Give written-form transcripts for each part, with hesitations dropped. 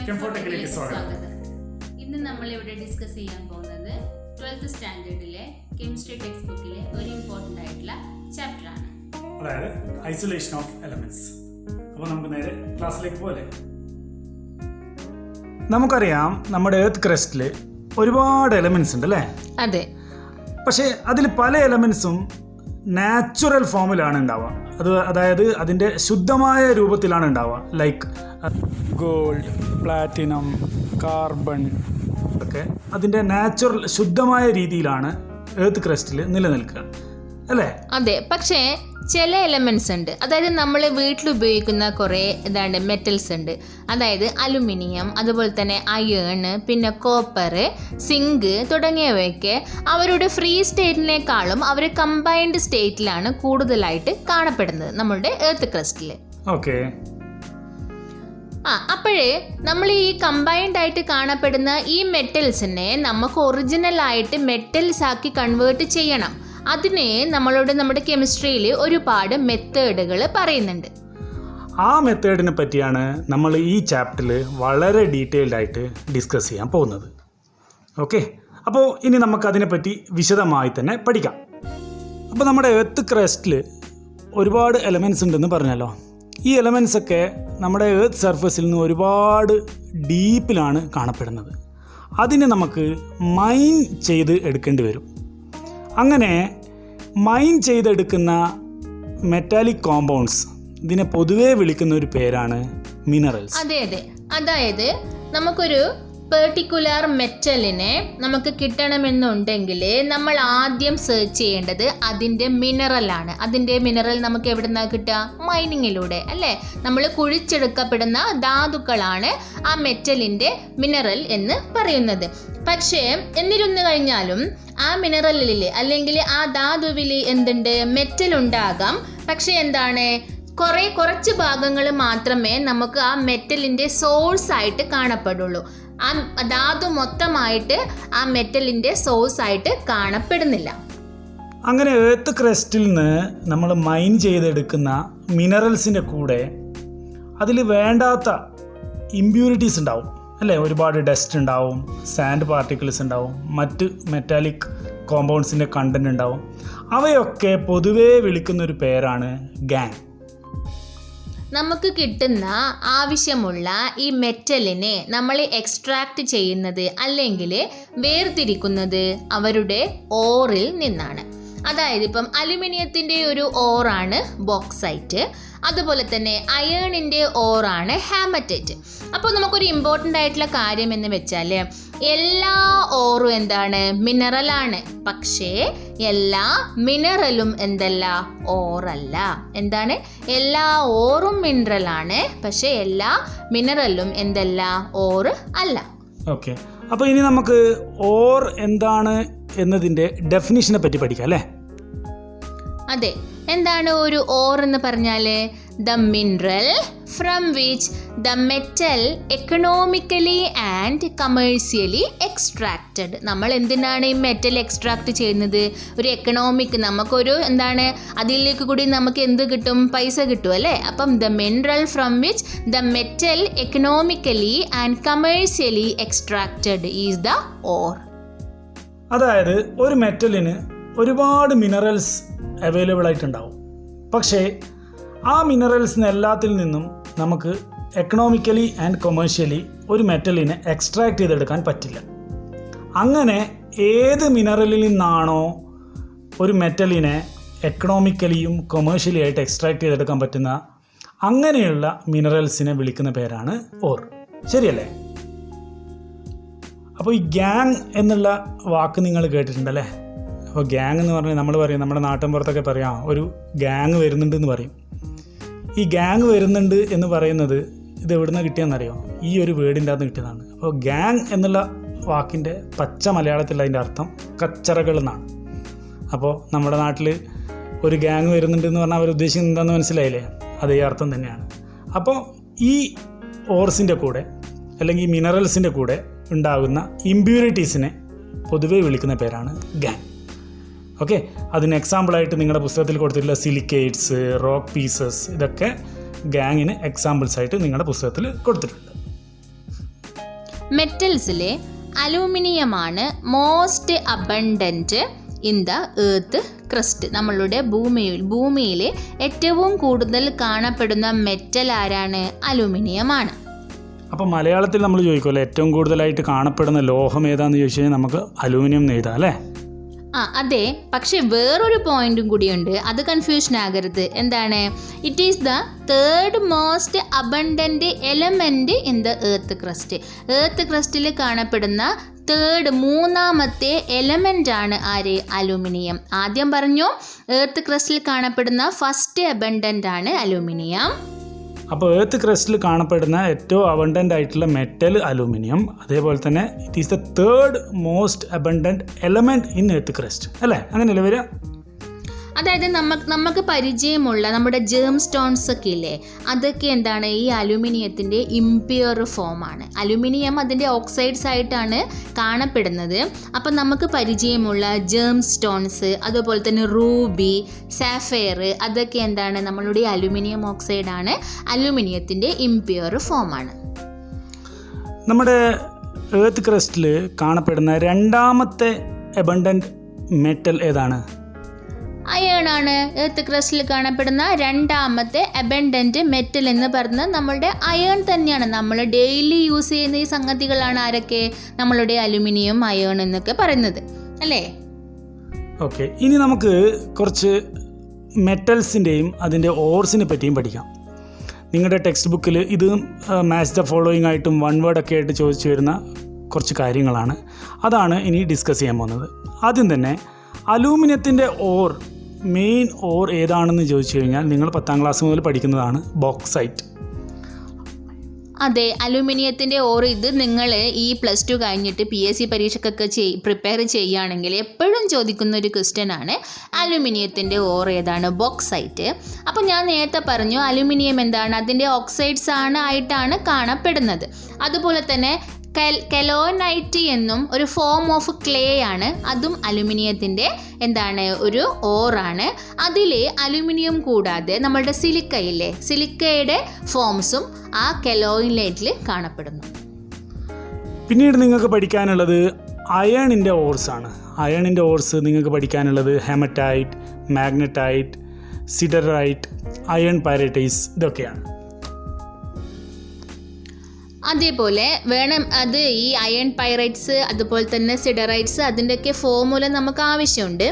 കെംഫോടെക്കിലേക്ക് സ്വാഗതം. ഇന്ന് നമ്മൾ ഇവിടെ ഡിസ്കസ് ചെയ്യാൻ പോകുന്നത് 12th സ്റ്റാൻഡേർഡിലെ കെമിസ്ട്രി ടെക്സ്റ്റ് ബുക്കിലെ ഒരു ഇമ്പോർട്ടൻ്റ് ആയിട്ടുള്ള ചാപ്റ്റർ ആണ്, അതായത് ഐസൊലേഷൻ ഓഫ് എലമെന്റ്സ്. അപ്പോൾ നമുക്ക് നേരെ ക്ലാസ്സിലേക്ക് പോലെ. നമുക്കറിയാം നമ്മുടെ എർത്ത് ക്രസ്റ്റിൽ ഒരുപാട് എലമെന്റ്സ് ഉണ്ട് അല്ലേ? അതെ. പക്ഷേ അതിൽ പല എലമെന്റ്സും നാച്ചുറൽ ഫോമിലാണ് ഉണ്ടാവുക. അതായത് അതിൻ്റെ ശുദ്ധമായ രൂപത്തിലാണ് ഉണ്ടാവുക. ലൈക്ക് ഗോൾഡ്, പ്ലാറ്റിനം, കാർബൺ ഒക്കെ അതിൻ്റെ നാച്ചുറൽ ശുദ്ധമായ രീതിയിലാണ് എർത്ത് ക്രസ്റ്റിൽ നിലനിൽക്കുക അല്ലേ? അതെ. പക്ഷേ ചില എലമെന്റ്സ് ഉണ്ട്, അതായത് നമ്മൾ വീട്ടിൽ ഉപയോഗിക്കുന്ന കുറേ മെറ്റൽസ് ഉണ്ട്. അതായത് അലുമിനിയം, അതുപോലെ തന്നെ അയേൺ, പിന്നെ കോപ്പർ, സിങ്ക് തുടങ്ങിയവയൊക്കെ അവരുടെ ഫ്രീ സ്റ്റേറ്റിനേക്കാളും അവർ കമ്പൈൻഡ് സ്റ്റേറ്റിലാണ് കൂടുതലായിട്ട് കാണപ്പെടുന്നത് നമ്മളുടെ എർത്ത് ക്രസ്റ്റിൽ. ഓക്കെ. അപ്പോഴേ നമ്മൾ ഈ കമ്പൈൻഡ് ആയിട്ട് കാണപ്പെടുന്ന ഈ മെറ്റൽസിനെ നമുക്ക് ഒറിജിനൽ ആയിട്ട് മെറ്റൽസ് ആക്കി കൺവേർട്ട് ചെയ്യണം. അതിന് നമ്മുടെ കെമിസ്ട്രിയിൽ ഒരുപാട് മെത്തേഡുകൾ പറയുന്നുണ്ട്. ആ മെത്തേഡിനെ പറ്റിയാണ് നമ്മൾ ഈ ചാപ്റ്ററിൽ വളരെ ഡീറ്റെയിൽഡ് ആയിട്ട് ഡിസ്കസ് ചെയ്യാൻ പോകുന്നത്. ഓക്കെ. അപ്പോൾ ഇനി നമുക്കതിനെപ്പറ്റി വിശദമായി തന്നെ പഠിക്കാം. അപ്പോൾ നമ്മുടെ എർത്ത് ക്രസ്റ്റിൽ ഒരുപാട് എലമെൻറ്റ്സ് ഉണ്ടെന്ന് പറഞ്ഞല്ലോ. ഈ എലമെൻറ്റ്സ് ഒക്കെ നമ്മുടെ എർത്ത് സർഫസിൽ നിന്ന് ഒരുപാട് ഡീപ്പിലാണ് കാണപ്പെടുന്നത്. അതിനെ നമുക്ക് മൈൻ ചെയ്ത് എടുക്കേണ്ടി വരും. അങ്ങനെ മൈൻ ചെയ്തെടുക്കുന്ന മെറ്റാലിക് കോമ്പൗണ്ട്സ്, ഇതിനെ പൊതുവേ വിളിക്കുന്ന ഒരു പേരാണ് മിനറൽസ്. അതെ. അതായത് നമുക്കൊരു പെർട്ടിക്കുലർ മെറ്റലിനെ നമുക്ക് കിട്ടണമെന്നുണ്ടെങ്കിൽ നമ്മൾ ആദ്യം സെർച്ച് ചെയ്യേണ്ടത് അതിൻ്റെ മിനറലാണ്. അതിൻ്റെ മിനറൽ നമുക്ക് എവിടെ നിന്നാണ് കിട്ടുക? മൈനിങ്ങിലൂടെ അല്ലേ? നമ്മൾ കുഴിച്ചെടുക്കപ്പെടുന്ന ധാതുക്കളാണ് ആ മെറ്റലിൻ്റെ മിനറൽ എന്ന് പറയുന്നത്. പക്ഷേ എന്നിരുന്നു കഴിഞ്ഞാലും ആ മിനറലിൽ അല്ലെങ്കിൽ ആ ധാതുവിൽ എന്തുണ്ട്? മെറ്റൽ ഉണ്ടാകാം. പക്ഷേ കുറച്ച് ഭാഗങ്ങൾ മാത്രമേ നമുക്ക് ആ മെറ്റലിൻ്റെ സോഴ്സ് ആയിട്ട് കാണപ്പെടുള്ളൂ. ആ ധാതു മൊത്തമായിട്ട് ആ മെറ്റലിൻ്റെ സോഴ്സ് ആയിട്ട് കാണപ്പെടുന്നില്ല. അങ്ങനെ എർത്ത് ക്രസ്റ്റിൽ നിന്ന് നമ്മൾ മൈൻ ചെയ്തെടുക്കുന്ന മിനറൽസിൻ്റെ കൂടെ അതിൽ വേണ്ടാത്ത ഇമ്പ്യൂരിറ്റീസ് ഉണ്ടാവും അല്ലേ? ഒരുപാട് ഡസ്റ്റ് ഉണ്ടാവും, സാൻഡ് പാർട്ടിക്കിൾസ് ഉണ്ടാവും, മറ്റ് മെറ്റാലിക് കോമ്പൗണ്ട്സിൻ്റെ കണ്ടൻറ് ഉണ്ടാവും. അവയൊക്കെ പൊതുവേ വിളിക്കുന്നൊരു പേരാണ് ഗാങ്. നമുക്ക് കിട്ടുന്ന ആവശ്യമുള്ള ഈ മെറ്റലിനെ നമ്മൾ എക്സ്ട്രാക്ട് ചെയ്യുന്നത് അല്ലെങ്കിൽ വേർതിരിക്കുന്നത് അവരുടെ ഓറിൽ നിന്നാണ്. അതായത് ഇപ്പം അലുമിനിയത്തിൻ്റെ ഒരു ഓറാണ് ബോക്സൈറ്റ്, അതുപോലെ തന്നെ അയേണിൻ്റെ ഓറാണ് ഹാമറ്റൈറ്റ്. അപ്പോൾ നമുക്കൊരു ഇമ്പോർട്ടൻ്റ് ആയിട്ടുള്ള കാര്യം എന്ന് വെച്ചാൽ എല്ലാ ഓറും മിനറലാണ്. പക്ഷേ എല്ലാ മിനറലും ഓറല്ല. എല്ലാ ഓറും മിനറലാണ്, പക്ഷേ എല്ലാ മിനറലും ഓർ അല്ല. ഓക്കെ. അപ്പോൾ ഇനി നമുക്ക് ഓർ എന്താണ് എന്നതിൻ്റെ ഡെഫിനിഷനെ പറ്റി പഠിക്കാം അല്ലേ? അതെ. എന്താണ് ഒരു ഓർ എന്ന് പറഞ്ഞാൽ? The mineral from which the metal economically and commercially extracted. നമ്മൾ എന്തിനാണ് ഈ മെറ്റൽ എക്സ്ട്രാക്ട് ചെയ്യുന്നത്? ഒരു എക്കണോമിക്, നമുക്കൊരു അതിലേക്ക് കൂടി നമുക്ക് എന്ത് കിട്ടും? പൈസ കിട്ടും അല്ലേ? അപ്പം the mineral from which the metal economically and commercially extracted is the ore. അതായത് ഒരു മെറ്റലിന് ഒരുപാട് മിനറൽസ് അവൈലബിൾ ആയിട്ടുണ്ടാവും. പക്ഷേ ആ മിനറൽസിന് എല്ലാത്തിൽ നിന്നും നമുക്ക് എക്കണോമിക്കലി ആൻഡ് കൊമേഴ്ഷ്യലി ഒരു മെറ്റലിനെ എക്സ്ട്രാക്ട് ചെയ്തെടുക്കാൻ പറ്റില്ല. അങ്ങനെ ഏത് മിനറലിൽ നിന്നാണോ ഒരു മെറ്റലിനെ എക്കണോമിക്കലിയും കൊമേഴ്ഷ്യലി ആയിട്ട് എക്സ്ട്രാക്ട് ചെയ്തെടുക്കാൻ പറ്റുന്ന അങ്ങനെയുള്ള മിനറൽസിനെ വിളിക്കുന്ന പേരാണ് ഓർ. ശരിയല്ലേ? അപ്പോൾ ഈ ഗ്യാങ് എന്നുള്ള വാക്ക് നിങ്ങൾ കേട്ടിട്ടുണ്ടല്ലേ? അപ്പോൾ ഗ്യാങ് എന്ന് പറഞ്ഞാൽ നമ്മൾ പറയും, നമ്മുടെ നാട്ടിൻപുറത്തൊക്കെ പറയാം, ഒരു ഗ്യാങ് വരുന്നുണ്ട് എന്ന് പറയും. ഈ ഗ്യാങ് വരുന്നുണ്ട് എന്ന് പറയുന്നത് ഇത് എവിടുന്ന് കിട്ടിയെന്നറിയോ? ഈ ഒരു വേർഡിൻ്റെ അകത്ത് കിട്ടിയതാണ്. അപ്പോൾ ഗ്യാങ് എന്നുള്ള വാക്കിൻ്റെ പച്ച മലയാളത്തിൽ അതിൻ്റെ അർത്ഥം കച്ചറകൾ എന്നാണ്. അപ്പോൾ നമ്മുടെ നാട്ടിൽ ഒരു ഗ്യാങ് വരുന്നുണ്ട് എന്ന് പറഞ്ഞാൽ അവർ ഉദ്ദേശിക്കുന്നത് എന്താണെന്ന് മനസ്സിലായില്ലേ? അതേ അർത്ഥം തന്നെയാണ്. അപ്പോൾ ഈ ഓർസിൻ്റെ കൂടെ അല്ലെങ്കിൽ മിനറൽസിൻ്റെ കൂടെ ഉണ്ടാകുന്ന ഇമ്പ്യൂരിറ്റീസിനെ പൊതുവേ വിളിക്കുന്ന പേരാണ് ഗാങ്. ഓക്കെ, അതിന് എക്സാമ്പിളായിട്ട് നിങ്ങളുടെ പുസ്തകത്തിൽ കൊടുത്തിട്ടുള്ള സിലിക്കേറ്റ്സ്, റോക്ക് പീസസ്, ഇതൊക്കെ ഗാങ്ങിന് എക്സാമ്പിൾസ് ആയിട്ട് നിങ്ങളുടെ പുസ്തകത്തിൽ കൊടുത്തിട്ടുണ്ട്. മെറ്റൽസിലെ അലൂമിനിയമാണ് most abundant in the earth crust. നമ്മളുടെ ഭൂമിയിൽ ഏറ്റവും കൂടുതൽ കാണപ്പെടുന്ന മെറ്റൽ ആരാണ്? അലൂമിനിയമാണ്. അപ്പോൾ മലയാളത്തിൽ നമ്മൾ ചോദിക്കുമല്ലോ ഏറ്റവും കൂടുതലായിട്ട് കാണപ്പെടുന്ന ലോഹം ഏതാണെന്ന് ചോദിച്ചു കഴിഞ്ഞാൽ നമുക്ക് അലൂമിനിയം എന്ന് എഴുതാം അല്ലേ? അതെ, പക്ഷെ വേറൊരു പോയിന്റും കൂടിയുണ്ട്, അത് കൺഫ്യൂഷൻ ആകരുത്. എന്താണ്? It is the third most abundant element in the earth crust. Earth ക്രസ്റ്റിൽ കാണപ്പെടുന്ന മൂന്നാമത്തെ എലമെൻ്റ് ആണ് ആര്? അലൂമിനിയം. ആദ്യം പറഞ്ഞു എർത്ത് ക്രസ്റ്റിൽ കാണപ്പെടുന്ന ഫസ്റ്റ് അബണ്ടൻ്റ് ആണ് അലൂമിനിയം. അപ്പോൾ എർത്ത് ക്രസ്റ്റിൽ കാണപ്പെടുന്ന ഏറ്റവും അബണ്ടൻ്റ് ആയിട്ടുള്ള മെറ്റൽ അലൂമിനിയം, അതേപോലെ തന്നെ it is the third most abundant element in earth crust അല്ലേ? അങ്ങനെയല്ലേ വരിക? അതായത് നമുക്ക് പരിചയമുള്ള നമ്മുടെ ജേം സ്റ്റോൺസ് ഒക്കെ ഇല്ലേ, അതൊക്കെ എന്താണ്? ഈ അലൂമിനിയത്തിൻ്റെ ഇംപ്യൂർ ഫോമാണ്. അലൂമിനിയം അതിൻ്റെ ഓക്സൈഡ്സ് ആയിട്ടാണ് കാണപ്പെടുന്നത്. അപ്പം നമുക്ക് പരിചയമുള്ള ജേം സ്റ്റോൺസ്, അതുപോലെ തന്നെ റൂബി, സാഫയർ, അതൊക്കെ എന്താണ്? നമ്മളുടെ അലൂമിനിയം ഓക്സൈഡാണ്, അലൂമിനിയത്തിൻ്റെ ഇംപ്യൂർ ഫോമാണ്. നമ്മുടെ എർത്ത് ക്രസ്റ്റിൽ കാണപ്പെടുന്ന രണ്ടാമത്തെ അബണ്ടൻ്റ് മെറ്റൽ ഏതാണ്? അയേൺ ആണ്. എർത്ത് ക്രസ്റ്റിൽ കാണപ്പെടുന്ന രണ്ടാമത്തെ അബണ്ടൻറ്റ് മെറ്റൽ എന്ന് പറയുന്നത് നമ്മളുടെ അയേൺ തന്നെയാണ്. നമ്മൾ ഡെയിലി യൂസ് ചെയ്യുന്ന ഈ സംഗതികളാണ് ആരൊക്കെ? നമ്മളുടെ അലുമിനിയം, അയേൺ എന്നൊക്കെ പറയുന്നത് അല്ലേ? ഓക്കെ, ഇനി നമുക്ക് കുറച്ച് മെറ്റൽസിൻ്റെയും അതിൻ്റെ ഓർസിനെ പറ്റിയും പഠിക്കാം. നിങ്ങളുടെ ടെക്സ്റ്റ് ബുക്കിൽ ഇത് മാച്ച് ദ ഫോളോയിങ് ആയിട്ടും വൺ വേർഡൊക്കെ ആയിട്ട് ചോദിച്ചു വരുന്ന കുറച്ച് കാര്യങ്ങളാണ്. അതാണ് ഇനി ഡിസ്കസ് ചെയ്യാൻ പോകുന്നത്. ആദ്യം തന്നെ അലൂമിനിയത്തിൻ്റെ മെയിൻ ഓർ ഏതാണെന്ന് ചോദിച്ചു കഴിഞ്ഞാൽ നിങ്ങൾ 10ാം ക്ലാസ് മുതൽ പഠിക്കുന്നതാണ് ബോക്സൈറ്റ്. അതെ, അലൂമിനിയത്തിൻ്റെ ഇത് നിങ്ങൾ ഈ +2 കഴിഞ്ഞിട്ട് PSC പരീക്ഷയ്ക്കൊക്കെ പ്രിപ്പയർ ചെയ്യുകയാണെങ്കിൽ എപ്പോഴും ചോദിക്കുന്ന ഒരു ക്വസ്റ്റ്യൻ ആണ് അലൂമിനിയത്തിൻ്റെ ഏതാണ്? ബോക്സൈറ്റ്. അപ്പോൾ ഞാൻ നേരത്തെ പറഞ്ഞു അലൂമിനിയം എന്താണ്? അതിൻ്റെ ഓക്സൈഡ്സ് ആയിട്ടാണ് കാണപ്പെടുന്നത്. അതുപോലെ തന്നെ കെലോനൈറ്റ് എന്നും ഒരു ഫോം ഓഫ് ക്ലേ ആണ്, അതും അലുമിനിയത്തിൻ്റെ എന്താണ്? ഒരു ഓറാണ്. അതിൽ അലുമിനിയം കൂടാതെ നമ്മളുടെ സിലിക്കയില്ലേ, സിലിക്കയുടെ ഫോംസും ആ കെലോനൈറ്റിൽ കാണപ്പെടുന്നു. പിന്നീട് നിങ്ങൾക്ക് പഠിക്കാനുള്ളത് അയണിൻ്റെ ഓർസാണ്. അയണിൻ്റെ ഓർസ് നിങ്ങൾക്ക് പഠിക്കാനുള്ളത് ഹെമറ്റൈറ്റ്, മാഗ്നറ്റൈറ്റ്, സിഡറൈറ്റ്, അയൺ പൈറൈറ്റൈസ്, ഇതൊക്കെയാണ്. അതേപോലെ വേണം അത് ഈ അയൺ പൈറൈറ്റ്സ്, അതുപോലെ തന്നെ സിഡറൈറ്റ്സ്, അതിൻ്റെയൊക്കെ ഫോർമുല നമുക്ക് ആവശ്യമുണ്ട്.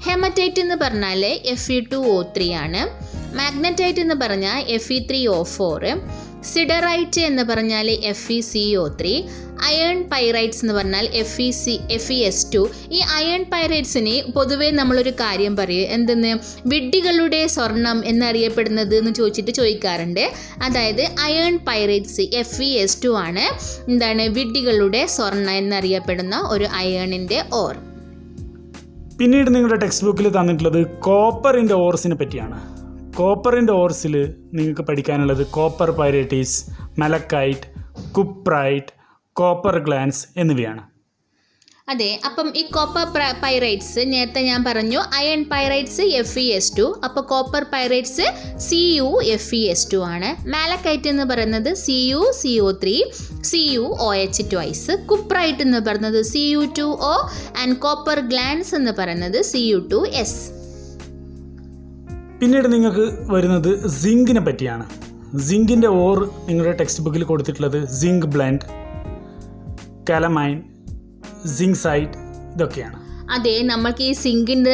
ഹെമറ്റൈറ്റ് എന്ന് പറഞ്ഞാൽ Fe2O3 ആണ്. മാഗ്നറ്റൈറ്റ് എന്ന് പറഞ്ഞാൽ Fe3O4, സിഡറൈറ്റ് എന്ന് പറഞ്ഞാൽ FeCO3, അയൺ പൈറൈറ്റ്സ് എന്ന് പറഞ്ഞാൽ FeS2. ഈ അയൺ പൈറൈറ്റ്സിന് പൊതുവേ നമ്മളൊരു കാര്യം പറയും, എന്തെന്ന്? വിഡ്ഢികളുടെ സ്വർണം എന്നറിയപ്പെടുന്നത് എന്ന് ചോദിക്കാറുണ്ട്. അതായത് അയൺ പൈറൈറ്റ്സ് FeS2 ആണ് എന്താണ്? വിഡ്ഢികളുടെ സ്വർണം എന്നറിയപ്പെടുന്ന ഒരു അയണിൻ്റെ ഓർ. പിന്നീട് നിങ്ങളുടെ ടെക്സ്റ്റ് ബുക്കിൽ തന്നിട്ടുള്ളത് കോപ്പറിൻ്റെ ഓർസിനെ പറ്റിയാണ്. കോപ്പറിൻ്റെ ഓർസിൽ നിങ്ങൾക്ക് പഠിക്കാനുള്ളത് copper pyrites, malachite, cuprite, copper glance എന്നിവയാണ്. അതെ, അപ്പം ഈ കോപ്പർ പൈറൈറ്റ്സ് നേരത്തെ ഞാൻ പറഞ്ഞു അയൺ പൈറൈറ്റ്സ് FeS2, അപ്പോൾ കോപ്പർ പൈറൈറ്റ്സ് CuFeS2 ആണ്. മാലക്കൈറ്റ് എന്ന് പറയുന്നത് CuCO3, CuOH ട്വൈസ്. കുപ്രൈറ്റ് എന്ന് പറയുന്നത് Cu2O ആൻഡ് കോപ്പർ ഗ്ലാൻസ് എന്ന് പറയുന്നത് Cu2S. പിന്നീട് നിങ്ങൾക്ക് വരുന്നത് സിങ്കിനെ പറ്റിയാണ്. സിങ്കിൻ്റെ ഓർ നിങ്ങളുടെ ടെക്സ്റ്റ് ബുക്കിൽ കൊടുത്തിട്ടുള്ളത് സിങ്ക് ബ്ലെൻഡ്, കാലമൈൻ, സിങ്സൈറ്റ്, ഇതൊക്കെയാണ്. അതെ, നമുക്ക് ഈ സിങ്കിൻ്റെ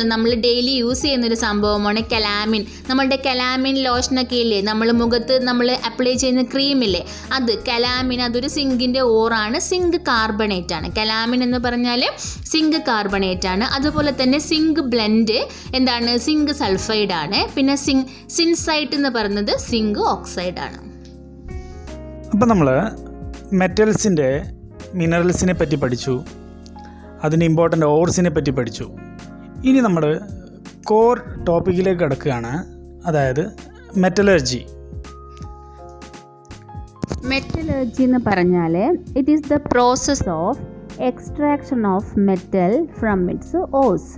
നമ്മൾ ഡെയിലി യൂസ് ചെയ്യുന്നൊരു സംഭവമാണ് കലാമിൻ. നമ്മളുടെ കലാമിൻ ലോഷനൊക്കെ ഇല്ലേ, നമ്മൾ മുഖത്ത് നമ്മൾ അപ്ലൈ ചെയ്യുന്ന ക്രീമില്ലേ, അത് കലാമിൻ, അതൊരു സിങ്കിൻ്റെ ഓറാണ്. സിങ്ക് കാർബണേറ്റ് ആണ്. കലാമിൻ എന്ന് പറഞ്ഞാൽ സിങ്ക് കാർബണേറ്റ് ആണ്. അതുപോലെ തന്നെ സിങ്ക് ബ്ലെൻഡ് എന്താണ്? സിങ്ക് സൾഫൈഡ് ആണ്. പിന്നെ സിൻസൈറ്റ് എന്ന് പറയുന്നത് സിങ്ക് ഓക്സൈഡ് ആണ്. അപ്പം നമ്മൾ മെറ്റൽസിൻ്റെ മിനറൽസിനെ പറ്റി പഠിച്ചു, അതിൻ്റെ ഇമ്പോർട്ടൻ്റ് ഓർസിനെ പറ്റി പഠിച്ചു. ഇനി നമ്മൾ കോർ ടോപ്പിക്കിലേക്ക് കിടക്കുകയാണ്, അതായത് മെറ്റലർജി. മെറ്റലർജി എന്ന് പറഞ്ഞാൽ it is the process of extraction of metal from its ores.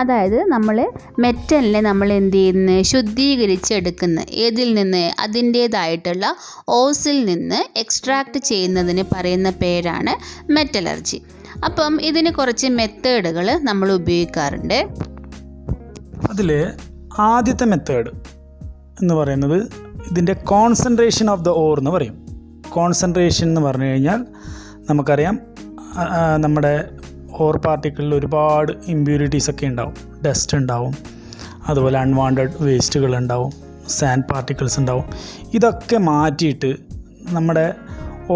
അതായത് നമ്മൾ മെറ്റലിനെ നമ്മൾ എന്ത് ചെയ്യുന്നു, ശുദ്ധീകരിച്ചെടുക്കുന്ന ഏതിൽ നിന്ന്, അതിൻ്റേതായിട്ടുള്ള ഓസിൽ നിന്ന് എക്സ്ട്രാക്റ്റ് ചെയ്യുന്നതിന് പറയുന്ന പേരാണ് മെറ്റലർജി. അപ്പം ഇതിന് കുറച്ച് മെത്തേഡുകൾ നമ്മൾ ഉപയോഗിക്കാറുണ്ട്. അതിൽ ആദ്യത്തെ മെത്തേഡ് എന്ന് പറയുന്നത് ഇതിൻ്റെ കോൺസെൻട്രേഷൻ ഓഫ് ദ ഓർ എന്ന് പറയും. കോൺസെൻട്രേഷൻ എന്ന് പറഞ്ഞു കഴിഞ്ഞാൽ നമുക്കറിയാം നമ്മുടെ ഓർ പാർട്ടിക്കിളിൽ ഒരുപാട് ഇമ്പ്യൂരിറ്റീസ് ഒക്കെ ഉണ്ടാവും. ഡസ്റ്റ് ഉണ്ടാവും, അതുപോലെ അൺവാണ്ടഡ് വേസ്റ്റുകൾ ഉണ്ടാവും, സാൻഡ് പാർട്ടിക്കിൾസ് ഉണ്ടാവും. ഇതൊക്കെ മാറ്റിയിട്ട് നമ്മുടെ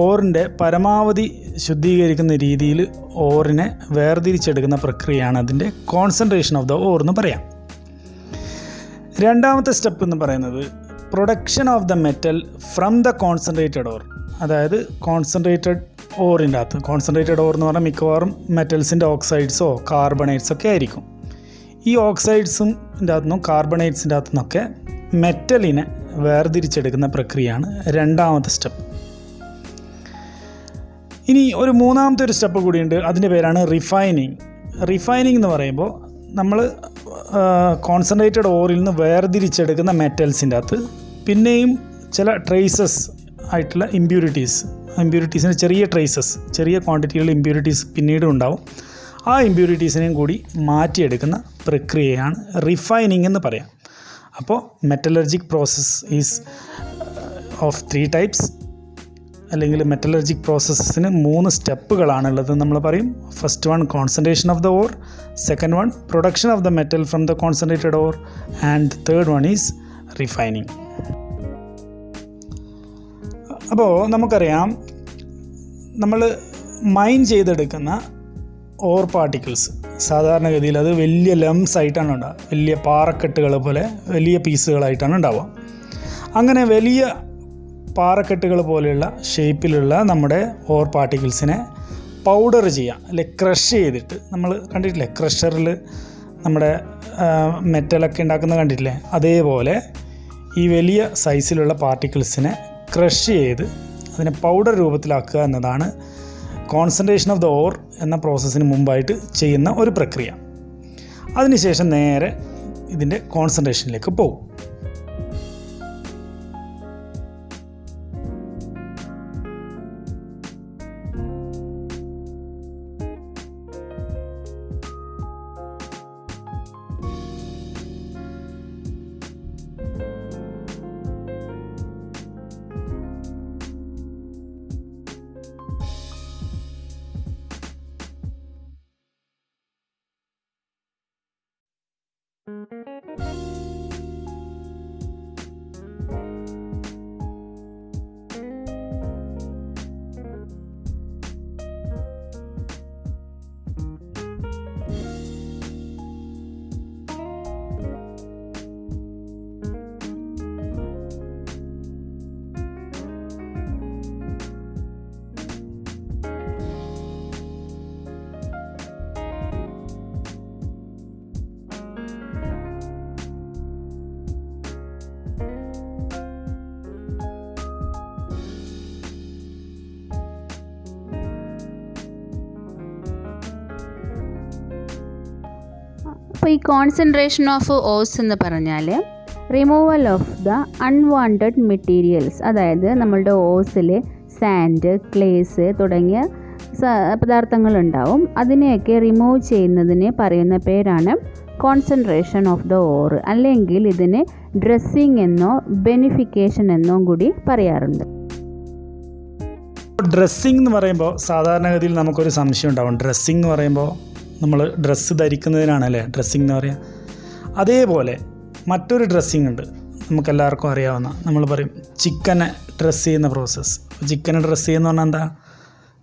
ഓറിൻ്റെ പരമാവധി ശുദ്ധീകരിക്കുന്ന രീതിയിൽ ഓറിനെ വേർതിരിച്ചെടുക്കുന്ന പ്രക്രിയയാണ് അതിൻ്റെ കോൺസെൻട്രേഷൻ ഓഫ് ദ ഓർ എന്ന് പറയാം. രണ്ടാമത്തെ സ്റ്റെപ്പ് എന്ന് പറയുന്നത് production of the metal from the concentrated or. അതായത് കോൺസെൻട്രേറ്റഡ് ഓറിൻ്റെ അകത്ത്, കോൺസെൻട്രേറ്റഡ് ഓർ എന്ന് പറഞ്ഞാൽ മിക്കവാറും മെറ്റൽസിൻ്റെ ഓക്സൈഡ്സോ കാർബണേറ്റ്സോ ഒക്കെ ആയിരിക്കും. ഈ ഓക്സൈഡ്സിൻ്റെ അകത്തുനിന്നും കാർബണേറ്റ്സിൻ്റെ അകത്തു നിന്നൊക്കെ മെറ്റലിനെ വേർതിരിച്ചെടുക്കുന്ന പ്രക്രിയയാണ് രണ്ടാമത്തെ സ്റ്റെപ്പ്. ഇനി ഒരു മൂന്നാമത്തെ ഒരു സ്റ്റെപ്പ് കൂടിയുണ്ട്, അതിൻ്റെ പേരാണ് റിഫൈനിങ്. റിഫൈനിങ് എന്ന് പറയുമ്പോൾ നമ്മൾ കോൺസെൻട്രേറ്റഡ് ഓറിൽ നിന്ന് വേർതിരിച്ചെടുക്കുന്ന മെറ്റൽസിൻ്റെ അകത്ത് പിന്നെയും ചില ട്രേസസ് ആയിട്ടുള്ള ഇമ്പ്യൂരിറ്റീസിന് ചെറിയ ട്രേസസ്, ചെറിയ ക്വാണ്ടിറ്റിയുള്ള ഇമ്പ്യൂരിറ്റീസ് പിന്നീടും ഉണ്ടാവും. ആ ഇമ്പ്യൂരിറ്റീസിനെയും കൂടി മാറ്റിയെടുക്കുന്ന പ്രക്രിയയാണ് റിഫൈനിങ് എന്ന് പറയാം. അപ്പോൾ മെറ്റലർജിക് പ്രോസസ്സ് ഈസ് ഓഫ് 3 ടൈപ്സ്, അല്ലെങ്കിൽ മെറ്റലർജിക് പ്രോസസ്സിന് 3 സ്റ്റെപ്പുകളാണുള്ളത് നമ്മൾ പറയും. First one concentration of the or, second one production of the metal from the concentrated or, and third one is refining. അപ്പോൾ നമുക്കറിയാം നമ്മൾ മൈൻ ചെയ്തെടുക്കുന്ന ഓർ പാർട്ടിക്കിൾസ് സാധാരണഗതിയിൽ അത് വലിയ ലംസ് ആയിട്ടാണ് ഉണ്ടാവുക, വലിയ പാറക്കെട്ടുകൾ പോലെ വലിയ പീസുകളായിട്ടാണ് ഉണ്ടാവുക. അങ്ങനെ വലിയ പാറക്കെട്ടുകൾ പോലെയുള്ള ഷേപ്പിലുള്ള നമ്മുടെ ഓർ പാർട്ടിക്കിൾസിനെ പൗഡർ ചെയ്യാം, അല്ലെ ക്രഷ് ചെയ്തിട്ട്. നമ്മൾ കണ്ടിട്ടില്ലേ ക്രഷറിൽ നമ്മുടെ മെറ്റലൊക്കെ ഉണ്ടാക്കുന്ന കണ്ടിട്ടില്ലേ, അതേപോലെ ഈ വലിയ സൈസിലുള്ള പാർട്ടിക്കിൾസിനെ ക്രഷ് ചെയ്ത് അതിനെ പൗഡർ രൂപത്തിലാക്കുക എന്നതാണ് കോൺസെൻട്രേഷൻ ഓഫ് ദ ഓർ എന്ന പ്രോസസ്സിന് മുമ്പായിട്ട് ചെയ്യുന്ന ഒരു പ്രക്രിയ. അതിനുശേഷം നേരെ ഇതിൻ്റെ കോൺസെൻട്രേഷനിലേക്ക് പോകും. അപ്പോൾ ഈ കോൺസെൻട്രേഷൻ ഓഫ് ഓസ് എന്ന് പറഞ്ഞാൽ removal of the unwanted materials, അതായത് നമ്മളുടെ ഓസിൽ സാൻഡ്, ക്ലേസ് തുടങ്ങിയ പദാർത്ഥങ്ങളുണ്ടാവും. അതിനെയൊക്കെ റിമൂവ് ചെയ്യുന്നതിന് പറയുന്ന പേരാണ് കോൺസെൻട്രേഷൻ ഓഫ് ദ ഓർ, അല്ലെങ്കിൽ ഇതിന് ഡ്രസ്സിങ് എന്നോ ബെനിഫിക്കേഷൻ എന്നോ കൂടി പറയാറുണ്ട്. ഡ്രസ്സിങ് എന്ന് പറയുമ്പോൾ സാധാരണഗതിയിൽ നമുക്കൊരു സംശയം ഉണ്ടാവും. ഡ്രസ്സിങ് എന്ന് പറയുമ്പോൾ നമ്മൾ ഡ്രസ്സ് ധരിക്കുന്നതിനാണല്ലേ ഡ്രസ്സിങ് എന്ന് പറയുക. അതേപോലെ മറ്റൊരു ഡ്രസ്സിങ് ഉണ്ട്, നമുക്കെല്ലാവർക്കും അറിയാവുന്ന. നമ്മൾ പറയും ചിക്കനെ ഡ്രസ്സ് ചെയ്യുന്ന പ്രോസസ്സ്. ചിക്കനെ ഡ്രസ്സ് ചെയ്യുന്ന പറഞ്ഞാൽ എന്താ?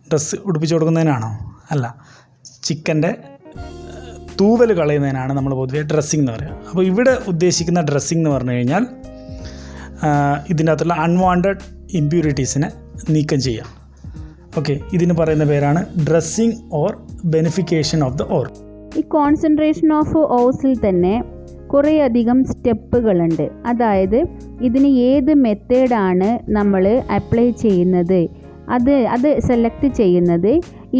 ഡ്രസ്സ് ഉടുപ്പിച്ച് കൊടുക്കുന്നതിനാണോ? അല്ല, ചിക്കൻ്റെ തൂവൽ കളയുന്നതിനാണ് നമ്മൾ പൊതുവെ ഡ്രസ്സിങ് എന്ന് പറയുക. അപ്പോൾ ഇവിടെ ഉദ്ദേശിക്കുന്ന ഡ്രസ്സിങ് എന്ന് പറഞ്ഞു കഴിഞ്ഞാൽ ഇതിൻ്റെ അകത്തുള്ള അൺവാണ്ടഡ് ഇമ്പ്യൂരിറ്റീസിനെ നീക്കം ചെയ്യാം. ഓക്കെ, ഇതിന് പറയുന്ന പേരാണ് dressing or beneficiation of the ore. ഈ കോൺസെൻട്രേഷൻ ഓഫ് ഓസിൽ തന്നെ കുറേയധികം സ്റ്റെപ്പുകളുണ്ട്. അതായത് ഇതിന് ഏത് മെത്തേഡാണ് നമ്മൾ അപ്ലൈ ചെയ്യുന്നത്, അത് സെലക്ട് ചെയ്യുന്നത്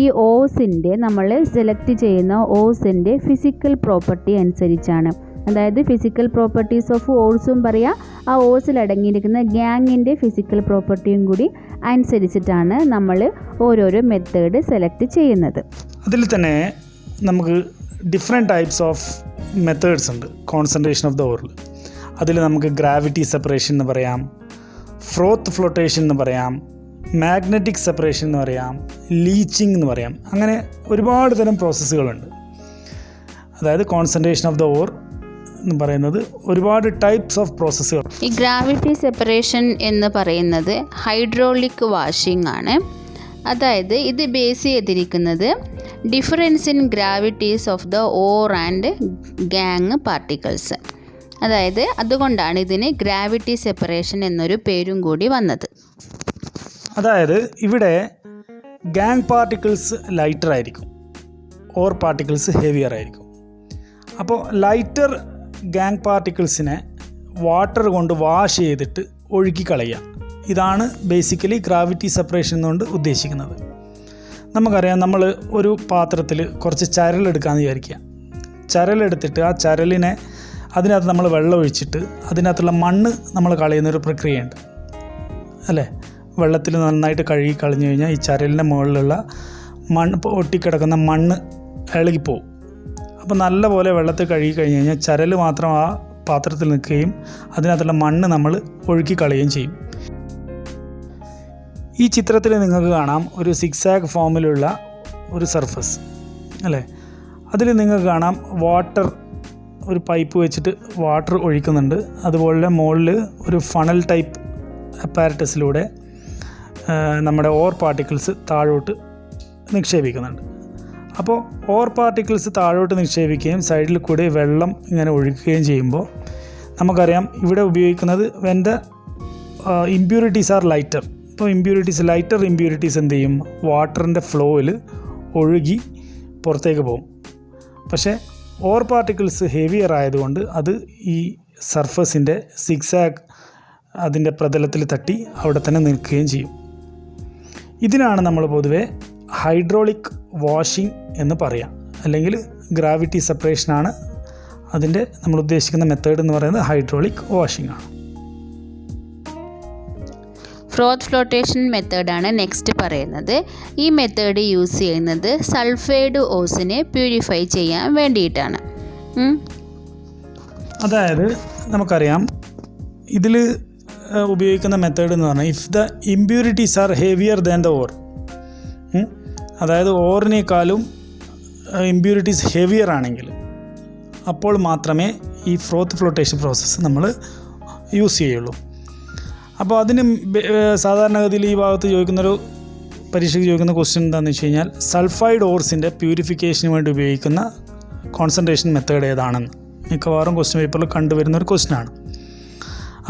ഈ ഓസിൻ്റെ നമ്മൾ സെലക്ട് ചെയ്യുന്ന ഓസിൻ്റെ ഫിസിക്കൽ പ്രോപ്പർട്ടി അനുസരിച്ചാണ്. അതായത് ഫിസിക്കൽ പ്രോപ്പർട്ടീസ് ഓഫ് ഓൾസും പറയാം, ആ ഓൾസിൽ അടങ്ങിയിരിക്കുന്ന ഗ്യാങ്ങിൻ്റെ ഫിസിക്കൽ പ്രോപ്പർട്ടിയും കൂടി അനുസരിച്ചിട്ടാണ് നമ്മൾ ഓരോരോ മെത്തേഡ് സെലക്ട് ചെയ്യുന്നത്. അതിൽ തന്നെ നമുക്ക് ഡിഫറെൻറ്റ് ടൈപ്സ് ഓഫ് മെത്തേഡ്സ് ഉണ്ട് കോൺസെൻട്രേഷൻ ഓഫ് ദ ഓറിൽ. അതിൽ നമുക്ക് ഗ്രാവിറ്റി സെപ്പറേഷൻ എന്ന് പറയാം, ഫ്രോത്ത് ഫ്ലോട്ടേഷൻ എന്ന് പറയാം, മാഗ്നറ്റിക് സെപ്പറേഷൻ എന്ന് പറയാം, ലീച്ചിങ് എന്ന് പറയാം. അങ്ങനെ ഒരുപാട് തരം പ്രോസസ്സുകളുണ്ട്. അതായത് കോൺസെൻട്രേഷൻ ഓഫ് ദ ഓർ എന്ന് പറയുന്നത് ഒരുപാട് ടൈപ്സ് ഓഫ് പ്രോസസ്സുകൾ. ഈ ഗ്രാവിറ്റി സെപ്പറേഷൻ എന്ന് പറയുന്നത് ഹൈഡ്രോളിക് വാഷിംഗ് ആണ്. അതായത് ഇത് ബേസ് ചെയ്തിരിക്കുന്നത് difference in gravities of the ore and gangue particles. അതായത് അതുകൊണ്ടാണ് ഇതിന് ഗ്രാവിറ്റി സെപ്പറേഷൻ എന്നൊരു പേരും കൂടി വന്നത്. അതായത് ഇവിടെ ഗാങ് പാർട്ടിക്കിൾസ് ലൈറ്റർ ആയിരിക്കും, ഓർ പാർട്ടിക്കിൾസ് ഹെവിയർ ആയിരിക്കും. അപ്പോൾ ലൈറ്റർ ഗാങ് പാർട്ടിക്കിൾസിനെ വാട്ടർ കൊണ്ട് വാഷ് ചെയ്തിട്ട് ഒഴുക്കി കളയുക. ഇതാണ് ബേസിക്കലി ഗ്രാവിറ്റി സെപ്പറേഷൻ കൊണ്ട് ഉദ്ദേശിക്കുന്നത്. നമുക്കറിയാം, നമ്മൾ ഒരു പാത്രത്തിൽ കുറച്ച് ചരലെടുക്കാമെന്ന് വിചാരിക്കുക. ചരലെടുത്തിട്ട് ആ ചരലിനെ അതിനകത്ത് നമ്മൾ വെള്ളം ഒഴിച്ചിട്ട് അതിനകത്തുള്ള മണ്ണ് നമ്മൾ കളയുന്നൊരു പ്രക്രിയയുണ്ട് അല്ലേ. വെള്ളത്തിൽ നന്നായിട്ട് കഴുകി കളഞ്ഞു കഴിഞ്ഞാൽ ഈ ചരലിൻ്റെ മുകളിലുള്ള മണ്ണ് ഒട്ടിക്കിടക്കുന്ന മണ്ണ് ഇളകിപ്പോവും. അപ്പോൾ നല്ലപോലെ വെള്ളത്തിൽ കഴുകി കഴിഞ്ഞ് കഴിഞ്ഞാൽ ചരൽ മാത്രം ആ പാത്രത്തിൽ നിൽക്കുകയും അതിനകത്തുള്ള മണ്ണ് നമ്മൾ ഒഴുക്കി കളയുകയും ചെയ്യും. ഈ ചിത്രത്തിൽ നിങ്ങൾക്ക് കാണാം ഒരു സിക്സാഗ് ഫോമിലുള്ള ഒരു സർഫസ് അല്ലേ. അതിൽ നിങ്ങൾക്ക് കാണാം വാട്ടർ, ഒരു പൈപ്പ് വെച്ചിട്ട് വാട്ടർ ഒഴിക്കുന്നുണ്ട്. അതുപോലെ മുകളിൽ ഒരു ഫണൽ ടൈപ്പ് അപ്പാരറ്റസിലൂടെ നമ്മുടെ ഓർ പാർട്ടിക്കിൾസ് താഴോട്ട് നിക്ഷേപിക്കുന്നുണ്ട്. അപ്പോൾ ഓർ പാർട്ടിക്കിൾസ് താഴോട്ട് നിക്ഷേപിക്കുകയും സൈഡിൽ കൂടി വെള്ളം ഇങ്ങനെ ഒഴുകുകയും ചെയ്യുമ്പോൾ നമുക്കറിയാം ഇവിടെ ഉപയോഗിക്കുന്നത് when the impurities R lighter. ഇപ്പോൾ ലൈറ്റർ ഇമ്പ്യൂരിറ്റീസ് എന്ത് ചെയ്യും, വാട്ടറിൻ്റെ ഫ്ലോയിൽ ഒഴുകി പുറത്തേക്ക് പോകും. പക്ഷേ ഓർ പാർട്ടിക്കിൾസ് ഹെവിയർ ആയതുകൊണ്ട് അത് ഈ സർഫസിൻ്റെ സിക്സാഗ് അതിൻ്റെ പ്രതലത്തിൽ തട്ടി അവിടെ തന്നെ നിൽക്കുകയും ചെയ്യും. ഇതിനാണ് നമ്മൾ പൊതുവെ ഹൈഡ്രോളിക് വാഷിംഗ് എന്ന് പറയാം, അല്ലെങ്കിൽ ഗ്രാവിറ്റി സെപ്പറേഷനാണ് അതിൻ്റെ നമ്മൾ ഉദ്ദേശിക്കുന്ന മെത്തേഡ് എന്ന് പറയുന്നത് ഹൈഡ്രോളിക് വാഷിംഗ് ആണ്. ഫ്രോത്ത് ഫ്ലോട്ടേഷൻ മെത്തേഡാണ് നെക്സ്റ്റ് പറയുന്നത്. ഈ മെത്തേഡ് യൂസ് ചെയ്യുന്നത് സൾഫൈഡ് ഓസിനെ പ്യൂരിഫൈ ചെയ്യാൻ വേണ്ടിയിട്ടാണ്. അതായത് നമുക്കറിയാം ഇതിൽ ഉപയോഗിക്കുന്ന മെത്തേഡ് എന്ന് പറഞ്ഞാൽ if the impurities are heavier than the ore, അതായത് ഓറിനേക്കാളും ഇമ്പ്യൂരിറ്റീസ് ഹെവിയർ ആണെങ്കിൽ അപ്പോൾ മാത്രമേ ഈ ഫ്രോത്ത് ഫ്ലോട്ടേഷൻ പ്രോസസ്സ് നമ്മൾ യൂസ് ചെയ്യുള്ളൂ. അപ്പോൾ അതിന് സാധാരണഗതിയിൽ ഈ ഭാഗത്ത് പരീക്ഷയ്ക്ക് ചോദിക്കുന്ന ക്വസ്റ്റ്യൻ എന്താണെന്ന് വെച്ച് കഴിഞ്ഞാൽ സൾഫൈഡ് ഓർസിൻ്റെ പ്യൂരിഫിക്കേഷന് വേണ്ടി ഉപയോഗിക്കുന്ന കോൺസെൻട്രേഷൻ മെത്തേഡ് ഏതാണെന്ന് മിക്കവാറും ക്വസ്റ്റ്യൻ പേപ്പറിൽ കണ്ടുവരുന്ന ഒരു ക്വസ്റ്റ്യനാണ്.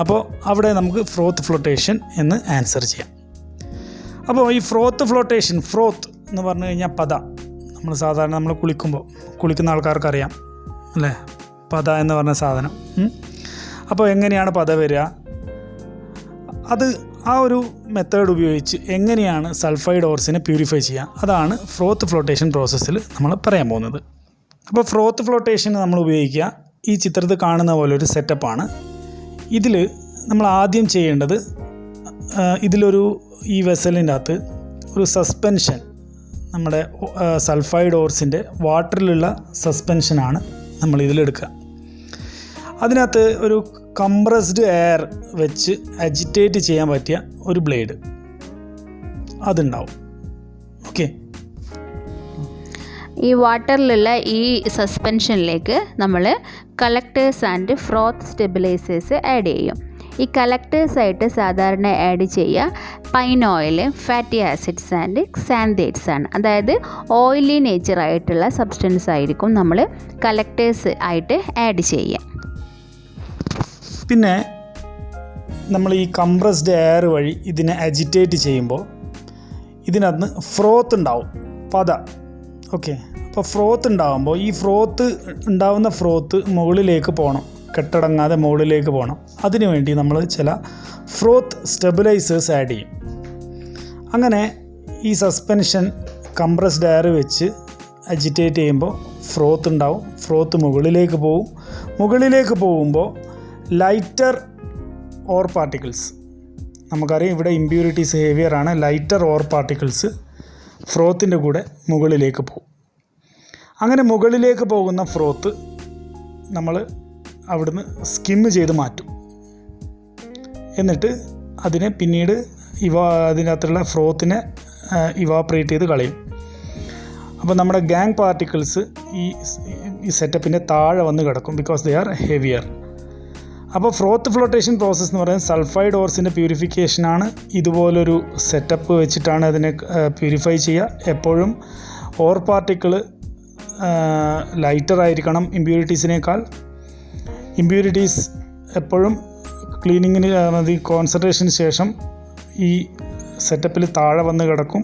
അപ്പോൾ അവിടെ നമുക്ക് ഫ്രോത്ത് ഫ്ലോട്ടേഷൻ എന്ന് ആൻസർ ചെയ്യാം. അപ്പോൾ ഈ ഫ്രോത്ത് ഫ്ലോട്ടേഷൻ, ഫ്രോത്ത് എന്ന് പറഞ്ഞു കഴിഞ്ഞാൽ പത. നമ്മൾ കുളിക്കുന്ന ആൾക്കാർക്കറിയാം അല്ലേ, പത എന്ന് പറഞ്ഞ സാധനം. അപ്പോൾ എങ്ങനെയാണ് പത വരിക, അത് ആ ഒരു മെത്തേഡ് ഉപയോഗിച്ച് എങ്ങനെയാണ് സൾഫൈഡ് ഓർസിനെ പ്യൂരിഫൈ ചെയ്യുക, അതാണ് ഫ്രോത്ത് ഫ്ലോട്ടേഷൻ പ്രോസസ്സിൽ നമ്മൾ പറയാൻ പോകുന്നത്. അപ്പോൾ ഫ്രോത്ത് ഫ്ലോട്ടേഷന് നമ്മൾ ഉപയോഗിക്കുക ഈ ചിത്രത്തിൽ കാണുന്ന പോലെ ഒരു സെറ്റപ്പാണ്. ഇതിൽ നമ്മൾ ആദ്യം ചെയ്യേണ്ടത് ഈ വെസലിൻ്റെ അകത്ത് ഒരു സസ്പെൻഷൻ, നമ്മുടെ സൾഫൈഡ് ഓർസിൻ്റെ വാട്ടറിലുള്ള സസ്പെൻഷനാണ് നമ്മൾ ഇതിലെടുക്കുക. അതിനകത്ത് ഒരു കംപ്രസ്ഡ് എയർ വെച്ച് അജിറ്റേറ്റ് ചെയ്യാൻ പറ്റിയ ഒരു ബ്ലേഡ് അതുണ്ടാവും. ഓക്കെ, ഈ വാട്ടറിലുള്ള ഈ സസ്പെൻഷനിലേക്ക് നമ്മൾ collectors and froth stabilisers add ചെയ്യും. ഈ കളക്ടേഴ്സായിട്ട് സാധാരണ ആഡ് ചെയ്യുക pine oil, fatty acids and xanthates ആണ്. അതായത് ഓയിലി നേച്ചറായിട്ടുള്ള സബ്സ്റ്റൻസ് ആയിരിക്കും നമ്മൾ കളക്ടേഴ്സ് ആയിട്ട് ആഡ് ചെയ്യുക. പിന്നെ നമ്മൾ ഈ കംപ്രസ്ഡ് എയർ വഴി ഇതിനെ അജിറ്റേറ്റ് ചെയ്യുമ്പോൾ ഇതിനകത്ത് ഫ്രോത്ത് ഉണ്ടാവും, പത. ഓക്കെ, അപ്പോൾ ഫ്രോത്ത് ഉണ്ടാകുമ്പോൾ ഈ ഉണ്ടാവുന്ന ഫ്രോത്ത് മുകളിലേക്ക് പോകണം, കെട്ടടങ്ങാതെ മുകളിലേക്ക് പോകണം. അതിനുവേണ്ടി നമ്മൾ ചില ഫ്രോത്ത് സ്റ്റെബിലൈസേഴ്സ് ആഡ് ചെയ്യും. അങ്ങനെ ഈ സസ്പെൻഷൻ കംപ്രസ്ഡ് എയർ വെച്ച് അജിറ്റേറ്റ് ചെയ്യുമ്പോൾ ഫ്രോത്ത് ഉണ്ടാവും. ഫ്രോത്ത് മുകളിലേക്ക് പോവും. മുകളിലേക്ക് പോകുമ്പോൾ ലൈറ്റർ ഓർ പാർട്ടിക്കിൾസ്, നമുക്കറിയാം ഇവിടെ ഇമ്പ്യൂരിറ്റീസ് ഹെവിയറാണ്, ലൈറ്റർ ഓർ പാർട്ടിക്കിൾസ് ഫ്രോത്തിൻ്റെ കൂടെ മുകളിലേക്ക് പോകും. അങ്ങനെ മുകളിലേക്ക് പോകുന്ന ഫ്രോത്ത് നമ്മൾ അവിടുന്ന് സ്കിം ചെയ്ത് മാറ്റും. എന്നിട്ട് അതിനെ പിന്നീട് അതിനകത്തുള്ള ഫ്രോത്തിനെ ഇവാപ്രേറ്റ് ചെയ്ത് കളയും. അപ്പോൾ നമ്മുടെ ഗാങ് പാർട്ടിക്കിൾസ് ഈ സെറ്റപ്പിൻ്റെ താഴെ വന്ന് കിടക്കും, ബിക്കോസ് ദേ ആർ ഹെവിയർ. അപ്പോൾ ഫ്രോത്ത് ഫ്ലോട്ടേഷൻ പ്രോസസ്സ് എന്ന് പറയുന്നത് സൾഫൈഡ് ഓർസിൻ്റെ പ്യൂരിഫിക്കേഷനാണ്. ഇതുപോലൊരു സെറ്റപ്പ് വെച്ചിട്ടാണ് അതിനെ പ്യൂരിഫൈ ചെയ്യുക. എപ്പോഴും ഓർ പാർട്ടിക്കിൾ ലൈറ്റർ ആയിരിക്കണം ഇമ്പ്യൂരിറ്റീസിനേക്കാൾ. ഇമ്പ്യൂരിറ്റീസ് എപ്പോഴും ക്ലീനിങ്ങിന് കോൺസെൻട്രേഷന് ശേഷം ഈ സെറ്റപ്പിൽ താഴെ വന്ന് കിടക്കും.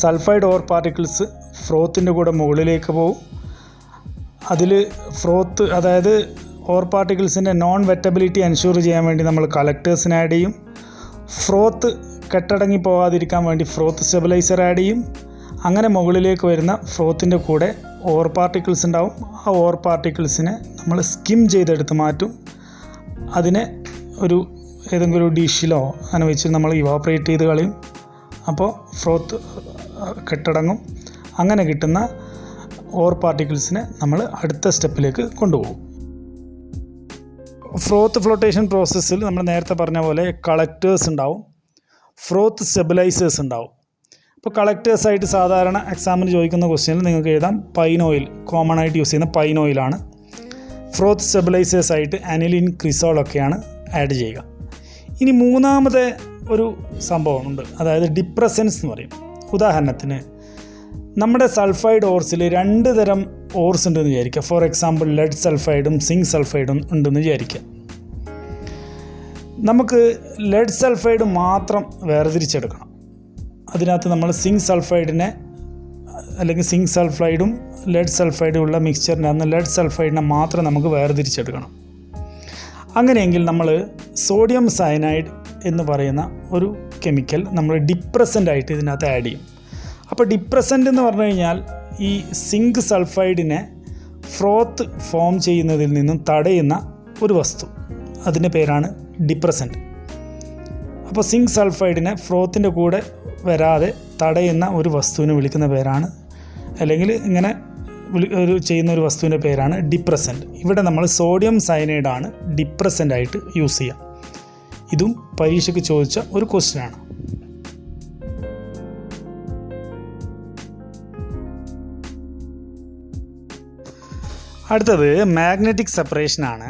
സൾഫൈഡ് ഓർ പാർട്ടിക്കിൾസ് ഫ്രോത്തിൻ്റെ കൂടെ മുകളിലേക്ക് പോകും. അതിൽ ഫ്രോത്ത്, അതായത് ഓർ പാർട്ടിക്കിൾസിൻ്റെ നോൺ വെറ്റബിലിറ്റി എൻഷുർ ചെയ്യാൻ വേണ്ടി നമ്മൾ കളക്ടേഴ്സിന് ആഡ് ചെയ്യും. ഫ്രോത്ത് കെട്ടടങ്ങി പോകാതിരിക്കാൻ വേണ്ടി ഫ്രോത്ത് സ്റ്റെബിലൈസർ ആഡ് ചെയ്യും. അങ്ങനെ മുകളിലേക്ക് വരുന്ന ഫ്രോത്തിൻ്റെ കൂടെ ഓർ പാർട്ടിക്കിൾസ് ഉണ്ടാവും. ആ ഓർ പാർട്ടിക്കിൾസിനെ നമ്മൾ സ്കിം ചെയ്തെടുത്ത് മാറ്റും. അതിനെ ഏതെങ്കിലും ഒരു ഡിഷിലോ അങ്ങനെ വെച്ച് നമ്മൾ ഇവാപ്രേറ്റ് ചെയ്ത് കളയും. അപ്പോൾ ഫ്രോത്ത് കെട്ടടങ്ങും. അങ്ങനെ കിട്ടുന്ന ഓർ പാർട്ടിക്കിൾസിനെ നമ്മൾ അടുത്ത സ്റ്റെപ്പിലേക്ക് കൊണ്ടുപോകും. ഫ്രോത്ത് ഫ്ലോട്ടേഷൻ പ്രോസസ്സിൽ നമ്മൾ നേരത്തെ പറഞ്ഞ പോലെ കളക്ടേഴ്സ് ഉണ്ടാവും, ഫ്രോത്ത് സ്റ്റെബിലൈസേഴ്സ് ഉണ്ടാവും. ഇപ്പോൾ കളക്ടേഴ്സായിട്ട് സാധാരണ എക്സാമിന് ചോദിക്കുന്ന ക്വസ്റ്റ്യനിൽ നിങ്ങൾക്ക് എഴുതാം പൈൻ ഓയിൽ, കോമൺ ആയിട്ട് യൂസ് ചെയ്യുന്ന പൈൻ ഓയിലാണ്. ഫ്രോത്ത് സ്റ്റെബിലൈസേഴ്സായിട്ട് അനിലിൻ, ക്രിസോളൊക്കെയാണ് ആഡ് ചെയ്യുക. ഇനി മൂന്നാമത്തെ ഒരു സംഭവമുണ്ട്, അതായത് ഡിപ്രസൻസ് എന്ന് പറയും. ഉദാഹരണത്തിന് നമ്മുടെ സൾഫൈഡ് ഓർസിൽ 2 തരം ഓർസ് ഉണ്ടെന്ന് വിചാരിക്കുക. ഫോർ എക്സാമ്പിൾ ലെഡ് സൾഫൈഡും സിങ്ക് സൾഫൈഡും ഉണ്ടെന്ന് വിചാരിക്കുക. നമുക്ക് ലെഡ് സൾഫൈഡ് മാത്രം വേർതിരിച്ചെടുക്കണം. അതിനകത്ത് നമ്മൾ സിങ്ക് സൾഫൈഡിനെ അല്ലെങ്കിൽ സിങ്ക് സൾഫൈഡും ലെഡ് സൾഫൈഡും ഉള്ള മിക്സ്ചറിനകത്ത് ലെഡ് സൾഫൈഡിനെ മാത്രം നമുക്ക് വേർതിരിച്ചെടുക്കണം. അങ്ങനെയെങ്കിൽ നമ്മൾ സോഡിയം സയനൈഡ് എന്ന് പറയുന്ന ഒരു കെമിക്കൽ നമ്മൾ ഡിപ്രസൻ്റ് ആയിട്ട് ഇതിനകത്ത് ആഡ് ചെയ്യും. അപ്പോൾ ഡിപ്രസൻ്റ് എന്ന് പറഞ്ഞു കഴിഞ്ഞാൽ ഈ സിങ്ക് സൾഫൈഡിനെ ഫ്രോത്ത് ഫോം ചെയ്യുന്നതിൽ നിന്നും തടയുന്ന ഒരു വസ്തു, അതിൻ്റെ പേരാണ് ഡിപ്രസൻ്റ്. അപ്പോൾ സിങ്ക് സൾഫൈഡിനെ ഫ്രോത്തിൻ്റെ കൂടെ വരാതെ തടയുന്ന ഒരു വസ്തുവിനെ വിളിക്കുന്ന പേരാണ്, അല്ലെങ്കിൽ ഇങ്ങനെ ചെയ്യുന്ന ഒരു വസ്തുവിൻ്റെ പേരാണ് ഡിപ്രസൻ്റ്. ഇവിടെ നമ്മൾ സോഡിയം സയനൈഡാണ് ഡിപ്രസൻ്റ് ആയിട്ട് യൂസ് ചെയ്യുക. ഇതും പരീക്ഷയ്ക്ക് ചോദിച്ച ഒരു ക്വസ്റ്റ്യനാണ്. അടുത്തത് മാഗ്നറ്റിക് സെപ്പറേഷനാണ്.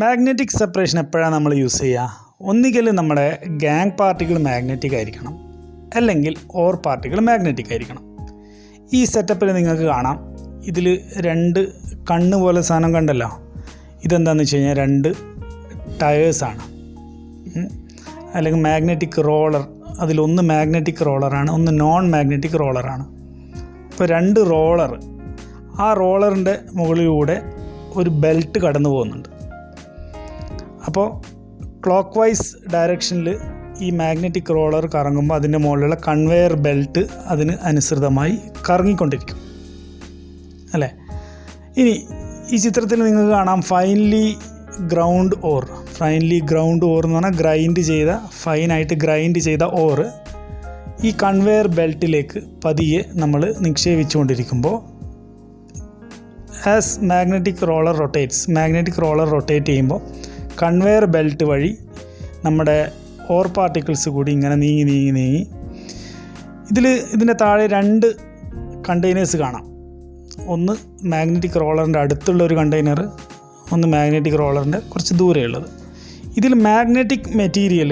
മാഗ്നറ്റിക് സെപ്പറേഷൻ എപ്പോഴാണ് നമ്മൾ യൂസ് ചെയ്യുക? ഒന്നുകിൽ നമ്മുടെ ഗാങ് പാർട്ടിക്കിൾ മാഗ്നറ്റിക് ആയിരിക്കണം, അല്ലെങ്കിൽ ഓർ പാർട്ടിക്കിൾ മാഗ്നറ്റിക് ആയിരിക്കണം. ഈ സെറ്റപ്പിൽ നിങ്ങൾക്ക് കാണാം, ഇതിൽ 2 കണ്ണ് പോലെ സാധനം കണ്ടല്ലോ. ഇതെന്താണെന്ന് വെച്ച് കഴിഞ്ഞാൽ 2 ടയേഴ്സാണ്, അല്ലെങ്കിൽ മാഗ്നറ്റിക് റോളർ. അതിലൊന്ന് മാഗ്നറ്റിക് റോളറാണ്, ഒന്ന് നോൺ മാഗ്നറ്റിക് റോളറാണ്. ഇപ്പോൾ 2 റോളർ, ആ റോളറിൻ്റെ മുകളിലൂടെ ഒരു ബെൽറ്റ് കടന്നു പോകുന്നുണ്ട്. അപ്പോൾ ക്ലോക്ക് വൈസ് ഡയറക്ഷനിൽ ഈ മാഗ്നറ്റിക് റോളർ കറങ്ങുമ്പോൾ അതിൻ്റെ മുകളിലുള്ള കൺവെയർ ബെൽറ്റ് അതിന് അനുസൃതമായി കറങ്ങിക്കൊണ്ടിരിക്കും, അല്ലേ? ഇനി ഈ ചിത്രത്തിൽ നിങ്ങൾക്ക് കാണാം finely ground or. Finely ground or എന്ന് പറഞ്ഞാൽ ഫൈനായിട്ട് ഗ്രൈൻഡ് ചെയ്ത ഓർ ഈ കൺവെയർ ബെൽറ്റിലേക്ക് പതിയെ നമ്മൾ നിക്ഷേപിച്ചുകൊണ്ടിരിക്കുമ്പോൾ ആസ് മാഗ്നറ്റിക് റോളർ റൊട്ടേറ്റ് ചെയ്യുമ്പോൾ കൺവെയർ ബെൽറ്റ് വഴി നമ്മുടെ ഓർ പാർട്ടിക്കിൾസ് കൂടി ഇങ്ങനെ നീങ്ങി ഇതിൻ്റെ താഴെ 2 കണ്ടെയ്നേഴ്സ് കാണാം. ഒന്ന് മാഗ്നറ്റിക് റോളറിൻ്റെ അടുത്തുള്ള ഒരു കണ്ടെയ്നർ, ഒന്ന് മാഗ്നറ്റിക് റോളറിൻ്റെ കുറച്ച് ദൂരെയുള്ളത്. ഇതിൽ മാഗ്നറ്റിക് മെറ്റീരിയൽ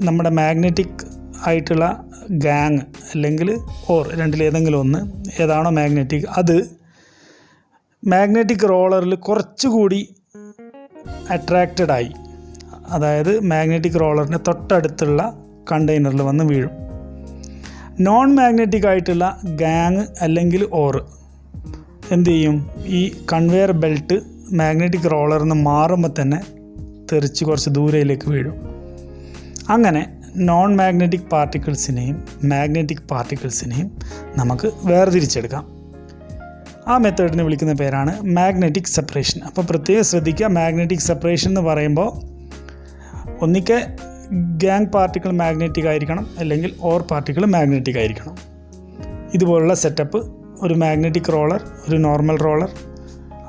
നമ്മുടെ മാഗ്നറ്റിക് ആയിട്ടുള്ള ഗാങ് അല്ലെങ്കിൽ ഓർ രണ്ടിലേതെങ്കിലും ഒന്ന് ഏതാണോ മാഗ്നറ്റിക്, അത് മാഗ്നറ്റിക് റോളറിൽ കുറച്ചുകൂടി അട്രാക്റ്റഡായി, അതായത് മാഗ്നറ്റിക് റോളറിൻ്റെ തൊട്ടടുത്തുള്ള കണ്ടെയ്നറിൽ വന്ന് വീഴും. നോൺ മാഗ്നറ്റിക് ആയിട്ടുള്ള ഗാങ് അല്ലെങ്കിൽ ഓർ എന്ത് ചെയ്യും? ഈ കൺവെയർ ബെൽറ്റ് മാഗ്നറ്റിക് റോളറിൽ നിന്ന് മാറുമ്പോൾ തന്നെ തെറിച്ച് കുറച്ച് ദൂരയിലേക്ക് വീഴും. അങ്ങനെ നോൺ മാഗ്നറ്റിക് പാർട്ടിക്കിൾസിനെയും മാഗ്നറ്റിക് പാർട്ടിക്കിൾസിനെയും നമുക്ക് വേർതിരിച്ചെടുക്കാം. ആ മെത്തേഡിനെ വിളിക്കുന്ന പേരാണ് മാഗ്നറ്റിക് സെപ്പറേഷൻ. അപ്പോൾ പ്രത്യേകം ശ്രദ്ധിക്കുക, മാഗ്നറ്റിക് സെപ്പറേഷൻ എന്ന് പറയുമ്പോൾ ഒന്നിക്കെ ഗ്യാങ് പാർട്ടിക്കിൾ മാഗ്നറ്റിക് ആയിരിക്കണം, അല്ലെങ്കിൽ ഓർ പാർട്ടിക്കിൾ മാഗ്നറ്റിക് ആയിരിക്കണം. ഇതുപോലുള്ള സെറ്റപ്പ്, ഒരു മാഗ്നറ്റിക് റോളർ, ഒരു നോർമൽ റോളർ,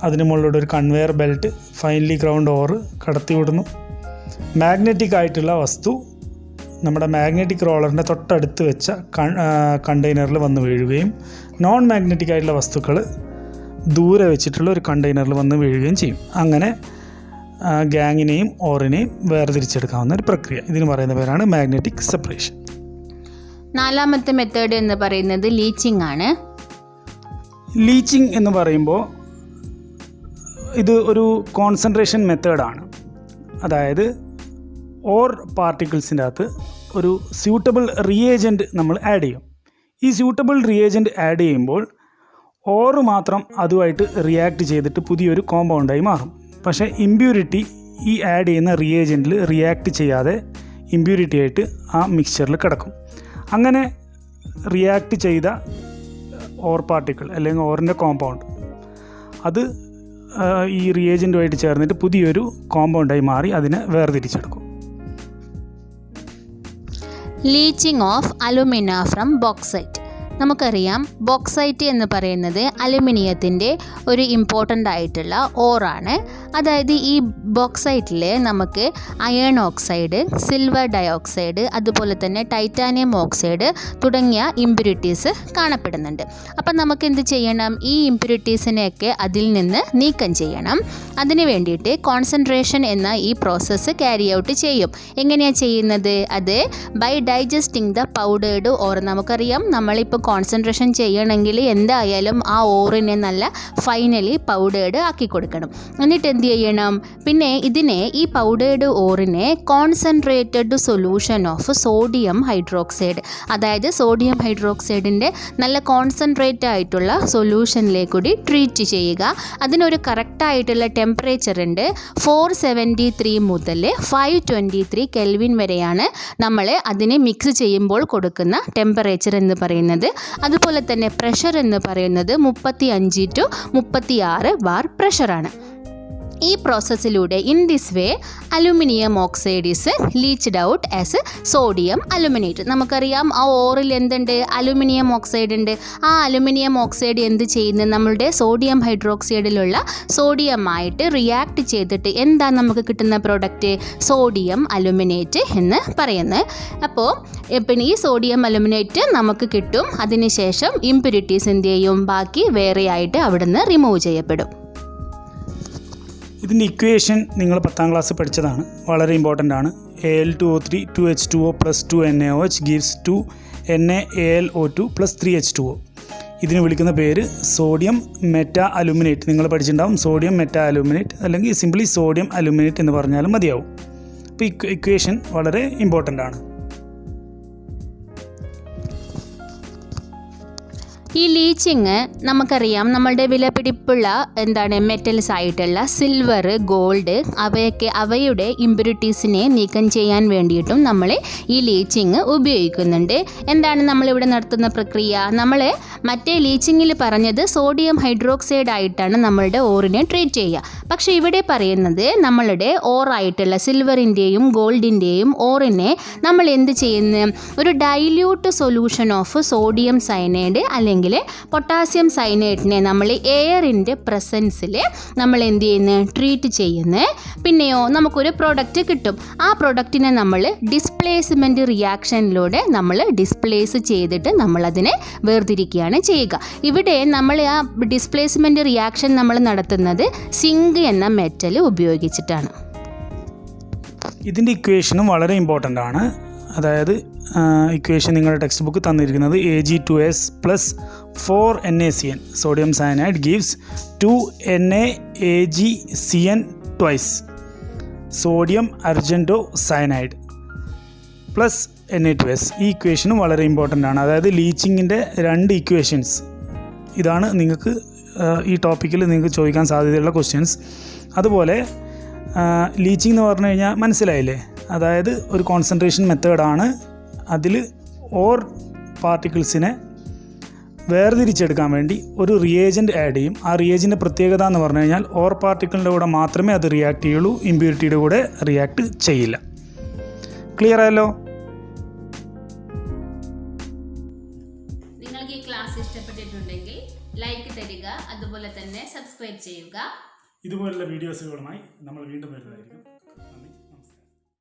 അതിന് മുകളിലൂടെ ഒരു conveyor belt, finally ground ore കടത്തിവിടുന്നു. മാഗ്നറ്റിക് ആയിട്ടുള്ള വസ്തു നമ്മുടെ മാഗ്നറ്റിക് റോളറിൻ്റെ തൊട്ടടുത്ത് വെച്ച കണ്ടെയ്നറിൽ വന്ന് വീഴുകയും നോൺ മാഗ്നറ്റിക് ആയിട്ടുള്ള വസ്തുക്കൾ ദൂരെ വെച്ചിട്ടുള്ള ഒരു കണ്ടെയ്നറിൽ വന്ന് വീഴുകയും ചെയ്യും. അങ്ങനെ ഗ്യാങ്ങിനെയും ഓറിനെയും വേർതിരിച്ചെടുക്കാവുന്ന ഒരു പ്രക്രിയ. ഇതിന് പറയുന്ന പേരാണ് മാഗ്നറ്റിക് സെപ്പറേഷൻ. 4ാമത്തെ മെത്തേഡ് എന്ന് പറയുന്നത് ലീച്ചിങ് ആണ്. ലീച്ചിങ് എന്ന് പറയുമ്പോൾ ഇത് ഒരു കോൺസെൻട്രേഷൻ മെത്തേഡാണ്. അതായത് ഓർ പാർട്ടിക്കിൾസിൻ്റെ അകത്ത് ഒരു സ്യൂട്ടബിൾ റിയേജൻറ്റ് നമ്മൾ ആഡ് ചെയ്യും. ഈ സ്യൂട്ടബിൾ റിയേജൻറ്റ് ആഡ് ചെയ്യുമ്പോൾ ഓറ് മാത്രം അതുമായിട്ട് റിയാക്ട് ചെയ്തിട്ട് പുതിയൊരു കോമ്പൗണ്ടായി മാറും. പക്ഷേ ഇമ്പ്യൂരിറ്റി ഈ ആഡ് ചെയ്യുന്ന റിയേജൻറ്റിൽ റിയാക്ട് ചെയ്യാതെ ഇമ്പ്യൂരിറ്റി ആയിട്ട് ആ മിക്സ്ചറിൽ കിടക്കും. അങ്ങനെ റിയാക്ട് ചെയ്ത ഓർ പാർട്ടിക്കിൾ അല്ലെങ്കിൽ ഓറിൻ്റെ കോമ്പൗണ്ട് അത് ഈ റിയേജൻറ്റുമായിട്ട് ചേർന്നിട്ട് പുതിയൊരു കോമ്പൗണ്ടായി മാറി അതിനെ വേർതിരിച്ചെടുക്കും. Leaching of alumina from bauxite. നമുക്കറിയാം, ബോക്സൈറ്റ് എന്ന് പറയുന്നത് അലുമിനിയത്തിൻ്റെ ഒരു ഇമ്പോർട്ടൻ്റ് ആയിട്ടുള്ള ഓറാണ്. അതായത് ഈ ബോക്സൈറ്റിൽ നമുക്ക് അയേൺ ഓക്സൈഡ്, സിൽവർ ഡയോക്സൈഡ്, അതുപോലെ തന്നെ ടൈറ്റാനിയം ഓക്സൈഡ് തുടങ്ങിയ ഇമ്പ്യൂരിറ്റീസ് കാണപ്പെടുന്നുണ്ട്. അപ്പം നമുക്ക് എന്ത് ചെയ്യണം? ഈ ഇമ്പ്യൂരിറ്റീസിനെയൊക്കെ അതിൽ നിന്ന് നീക്കം ചെയ്യണം. അതിന് വേണ്ടിയിട്ട് കോൺസെൻട്രേഷൻ എന്ന ഈ പ്രോസസ്സ് ക്യാരി ഔട്ട് ചെയ്യും. എങ്ങനെയാണ് ചെയ്യുന്നത്? അത് by digesting the powdered ore. നമുക്കറിയാം, നമ്മളിപ്പോൾ കോൺസെൻട്രേഷൻ ചെയ്യണമെങ്കിൽ എന്തായാലും ആ ഓറിനെ നല്ല ഫൈനലി പൗഡേർഡ് ആക്കി കൊടുക്കണം. എന്നിട്ട് എന്ത് ചെയ്യണം? പിന്നെ ഈ പൗഡേർഡ് ഓറിനെ concentrated solution of sodium hydroxide, അതായത് സോഡിയം ഹൈഡ്രോക്സൈഡിൻ്റെ നല്ല കോൺസെൻട്രേറ്റ് ആയിട്ടുള്ള സൊല്യൂഷനിലേക്കൂടി ട്രീറ്റ് ചെയ്യുക. അതിനൊരു കറക്റ്റായിട്ടുള്ള ടെമ്പറേച്ചർ ഉണ്ട്. 473 മുതൽ 523 കെൽവിൻ വരെയാണ് നമ്മൾ അതിനെ മിക്സ് ചെയ്യുമ്പോൾ കൊടുക്കുന്ന ടെമ്പറേച്ചർ എന്ന് പറയുന്നത്. അതുപോലെ തന്നെ പ്രഷർ എന്ന് പറയുന്നത് 35 to 36 ബാർ പ്രഷറാണ്. ഈ പ്രോസസ്സിലൂടെ in this way aluminium oxide is leached out as sodium aluminate. നമുക്കറിയാം, ആ ഓറിൽ എന്തുണ്ട്? അലുമിനിയം ഓക്സൈഡ് ഉണ്ട്. ആ അലുമിനിയം ഓക്സൈഡ് എന്ത് ചെയ്യുന്നത്? നമ്മളുടെ സോഡിയം ഹൈഡ്രോക്സൈഡിലുള്ള സോഡിയമായിട്ട് റിയാക്ട് ചെയ്തിട്ട് എന്താ നമുക്ക് കിട്ടുന്ന പ്രോഡക്റ്റ്? സോഡിയം അലുമിനേറ്റ് എന്ന് പറയുന്നത്. അപ്പോൾ പിന്നെ ഈ സോഡിയം അലുമിനേറ്റ് നമുക്ക് കിട്ടും. അതിനുശേഷം ഇമ്പ്യൂരിറ്റീസ് എന്ത് ചെയ്യും? ബാക്കി വേറെ ആയിട്ട് അവിടുന്ന് റിമൂവ് ചെയ്യപ്പെടും. ഇതിൻ്റെ ഇക്വേഷൻ നിങ്ങൾ 10ാം ക്ലാസ് പഠിച്ചതാണ്, വളരെ ഇമ്പോർട്ടൻ്റ് ആണ്. Al2O3 2H2O + 2NaOH gives 2NaAlO2 + 3H2O. ഇതിന് വിളിക്കുന്ന പേര് സോഡിയം മെറ്റാ അലുമിനേറ്റ്. നിങ്ങൾ പഠിച്ചിട്ടുണ്ടാവും, സോഡിയം മെറ്റാ അലുമിനേറ്റ്, അല്ലെങ്കിൽ സിംപ്ലി സോഡിയം അലുമിനേറ്റ് എന്ന് പറഞ്ഞാലും മതിയാവും. അപ്പോൾ ഇക്വേഷൻ വളരെ ഇമ്പോർട്ടൻ്റ് ആണ്. ഈ ലീച്ചിങ് നമുക്കറിയാം, നമ്മളുടെ വിലപിടിപ്പുള്ള മെറ്റൽസ് ആയിട്ടുള്ള സിൽവർ, ഗോൾഡ്, അവയുടെ ഇമ്പ്യൂരിറ്റീസിനെ നീക്കം ചെയ്യാൻ വേണ്ടിയിട്ടും നമ്മൾ ഈ ലീച്ചിങ് ഉപയോഗിക്കുന്നുണ്ട്. എന്താണ് നമ്മളിവിടെ നടത്തുന്ന പ്രക്രിയ? നമ്മൾ മറ്റേ ലീച്ചിങ്ങിൽ പറഞ്ഞത് സോഡിയം ഹൈഡ്രോക്സൈഡ് ആയിട്ടാണ് നമ്മളുടെ ഓറിനെ ട്രീറ്റ് ചെയ്യുക. പക്ഷേ ഇവിടെ പറയുന്നത് നമ്മളുടെ ഓറായിട്ടുള്ള സിൽവറിൻ്റെയും ഗോൾഡിൻ്റെയും ഓറിനെ നമ്മൾ എന്ത് ചെയ്യുന്നു? ഒരു dilute solution of sodium cyanide അല്ലെങ്കിൽ പൊട്ടാസ്യം സയനൈഡിനെ നമ്മൾ എയറിൻ്റെ പ്രസൻസിൽ നമ്മൾ എന്ത് ചെയ്യുന്നു? ട്രീറ്റ് ചെയ്യുന്നു. പിന്നെയോ നമുക്കൊരു പ്രൊഡക്റ്റ് കിട്ടും. ആ പ്രൊഡക്റ്റിനെ നമ്മൾ ഡിസ്പ്ലേസ്മെൻറ്റ് റിയാക്ഷനിലൂടെ നമ്മൾ ഡിസ്പ്ലേസ് ചെയ്തിട്ട് നമ്മളതിനെ വേർതിരിക്കുകയാണ് ചെയ്യുക. ഇവിടെ നമ്മൾ ആ ഡിസ്പ്ലേസ്മെൻറ്റ് റിയാക്ഷൻ നമ്മൾ നടത്തുന്നത് സിങ്ക് എന്ന മെറ്റൽ ഉപയോഗിച്ചിട്ടാണ്. ഇതിൻ്റെ ഇക്വേഷനും വളരെ ഇമ്പോർട്ടൻ്റ് ആണ്. അതായത് ഇക്വേഷൻ നിങ്ങളുടെ ടെക്സ്റ്റ് ബുക്ക് തന്നിരിക്കുന്നത് Ag2S + 4NaCN sodium cyanide gives 2NaAgCN twice sodium argento cyanide plus Na2S. ഈ ഇക്വേഷനും വളരെ ഇമ്പോർട്ടൻ്റ് ആണ്. അതായത് ലീച്ചിങ്ങിൻ്റെ 2 ഇക്വേഷൻസ് ഇതാണ് നിങ്ങൾക്ക് ഈ ടോപ്പിക്കിൽ നിങ്ങൾക്ക് ചോദിക്കാൻ സാധ്യതയുള്ള ക്വസ്റ്റ്യൻസ്. അതുപോലെ ലീച്ചിങ് എന്ന് പറഞ്ഞു കഴിഞ്ഞാൽ മനസ്സിലായില്ലേ? അതായത് ഒരു കോൺസെൻട്രേഷൻ മെത്തേഡാണ്. അതിൽ ഓർ പാർട്ടിക്കിൾസിനെ വേർതിരിച്ചെടുക്കാൻ വേണ്ടി ഒരു റിയേജൻറ്റ് ആഡ് ചെയ്യും. ആ റിയേജൻ്റെ പ്രത്യേകത എന്ന് പറഞ്ഞു കഴിഞ്ഞാൽ ഓർ പാർട്ടിക്കിളിൻ്റെ കൂടെ മാത്രമേ അത് റിയാക്ട് ചെയ്യുള്ളൂ, ഇമ്പ്യൂരിറ്റിയുടെ കൂടെ റിയാക്ട് ചെയ്യില്ല. ക്ലിയർ ആയല്ലോ? നിങ്ങൾക്ക് ഈ ക്ലാസ് ഇഷ്ടപ്പെട്ടിട്ടുണ്ടെങ്കിൽ ലൈക്ക് തരിക, അതുപോലെ തന്നെ സബ്സ്ക്രൈബ് ചെയ്യുക. ഇതുപോലുള്ള വീഡിയോസുകളുമായി നമ്മൾ വീണ്ടും വരുന്നതായിരിക്കും. നന്ദി.